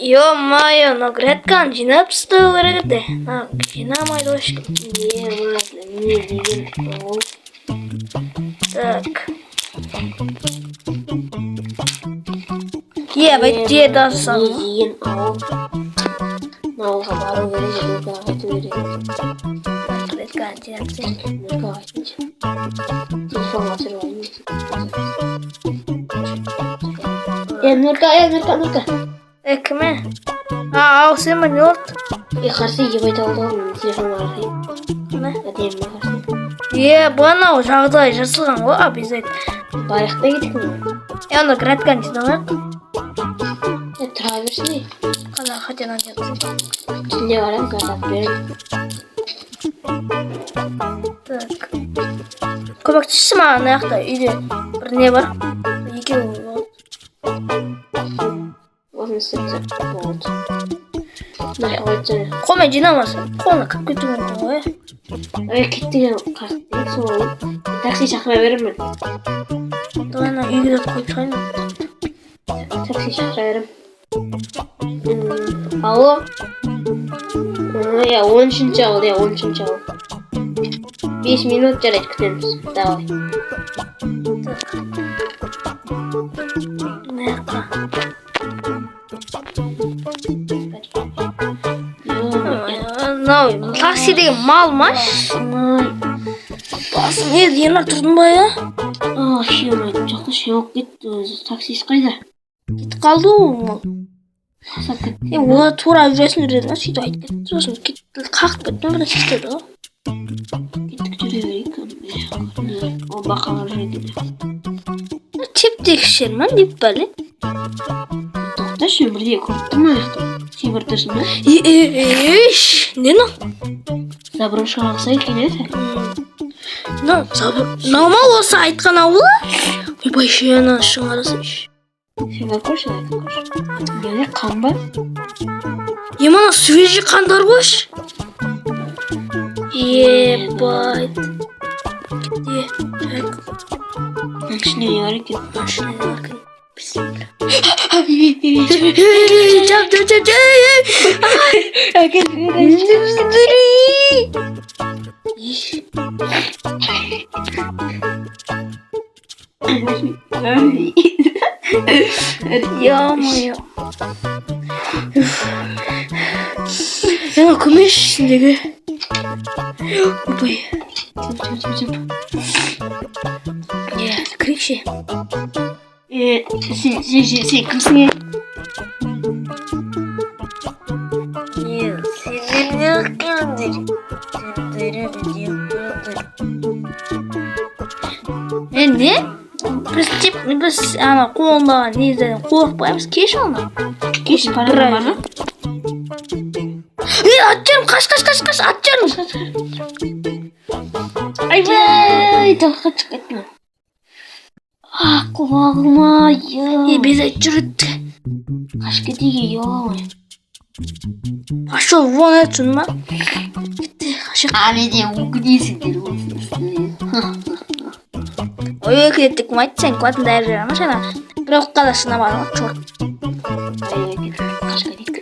Ё-моё, наградканы жинап тастау керек еді. Жинамайды ғой ешкім. Не деген ол? Так. Бәйтте дасам. Не деген ол? Ауылға бару керек, Нұрға айту керек. Наградканы жинап тастау. Нұрға айтыншы. Телефонға түсіріп алайын. Нұрға. Кіме? Ау, сен ба не oldu? Қарсы ебайт алды ғой, мен телефонға қарайын. Не? Әдемі қарсы. Бұнау жағдай жасылған ғой, обязательно. Барықта кетік ме? Наградканы жинамайық. Тұра берсін. Қана хотя надеться. Түнде барам, зардап берем. Так. Көмектесші маған аяқта үйде бір не бар. Екеуі болды. Осыны істепті. Болды. Мына қойды. Қолмен жинамаса, қолына кіріп кетуі мүмкін ғой. Кеттіген қақтың сол. Такси шақыра беремін. Давай ана үйге де қойып шығайын. Такси шақыра берем. Алло? 13-ші ауыл, 13-ші ауыл. 5 минут жарайды, күтеміз. Давай. Мыяққа. Мынау такси деген мал ма? Басым ерден тұрдың ба, я? Жоқты шеуіп кетті өзі. Таксист қайда? Кетіп қалды ол. Қасап кетті. Олар тура жүресін жүреді ма? Сөйтіп айтып кетті. Сосын қақып кетті, бірден істеді ғой. Кеттік жүре берейік. Ол бақалар жүреді. Теп-текшер ма деп бәле? Тоқташы, бірде көріпті ма аяқты? Сен бір тұрсын ба? Не ну? Забырын шығақса екен еді? Наума осы айтқан ауылы? Ойбайшы, ана шыңарасыншы. Сен бар көрші, айтып көрші. Неге қан ба? Мана свежий қандар қош. Ебайт. Ішіне не бар екен? Машина не бар екен. Ё-моё. Көмеш ішіндегі. Ойбай. Кірекші. Сен кімсің е? Не? Біз қолындағы незден қорықпаймыз. Кеш оны. Кеш пара бар ма? Атжарым, қаш, атжарым. Айбай, тауға çıkатма. Құлағыма, Без айтжырытты. Қаш кетеге, ой. Ашыл, вон айтсын ма? Әледе өкінесіңдер осыны. Ой, өкінеттік ма айтсаң, қуатын дәрі жара ма шана? Бір оққа да сынамады ма, чорт. Қаш кетек.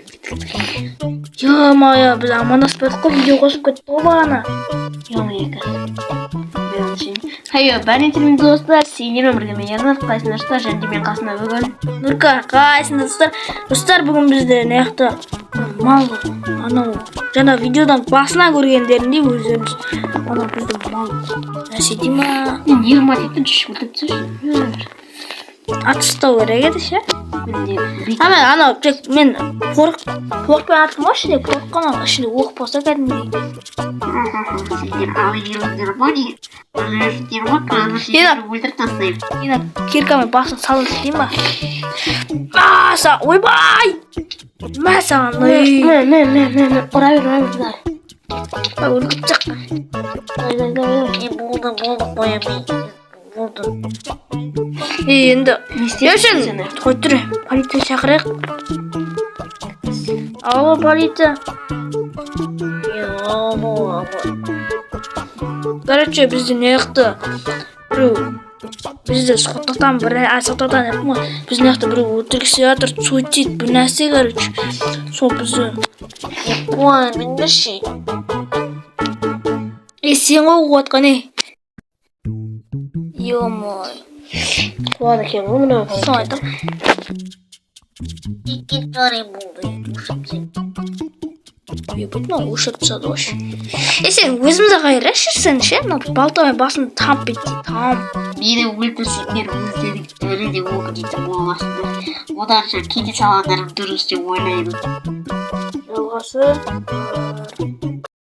Ё-моё, біз амандаспайдық қой, видео қосып кетті ғой бағана. Хайо, бәрінтермен достар, сендермен бірге мен Ернар, қайсыңдарсыздар, және мен қасында бүгін. Нұрка, қайсыңдарсыздар? Достар, бүгін біздер неяқты мал, анау, жаңа видеодан басына көргендерінде өздеріңіз, анау біздің мал нәрсе дей ма? Не ұматекті жүш бұлтып Атыстау керек еді ше? Анау, мен қорықпен аттым ғой ішінде, қорыққан ал, ішінде оқ болса кәдімдей. Сендер алыңыздар ма не? Алыңыздар ма? Қазір өлтіріп тастайым. Ена киркамен басын салып істейін ба? Ойбай! Мә саған, Ұра бер. Өлгіп шық. Болды, қоямын. Болды. Енді, ешін, қой түрі, полиция шақырайық. Алло, полиция. Короче, біздің неяқты біреу Бізде соттықтан соттықтан айтмын ғой. Біздің жақта бір өтіріксе жатыр, суицид бір нәрсе, короче. Сол бізде. Ой, мендеші. Сен ғой қуатқан, Ё-мой. Қуат екен ғой мына. Соны айтам. Икет жарай болды. Ушапсың. Ебать, ушырып тастады вообще. Сен өзімізді қайрашы сен ше, балтамен басын тамп етті, тамп. Мені өлтірсеңдер өздерің өлі де оқ дейтін боласыңдар. Одан соң кете салғандарым дұрыс деп ойлаймын. Жалғасы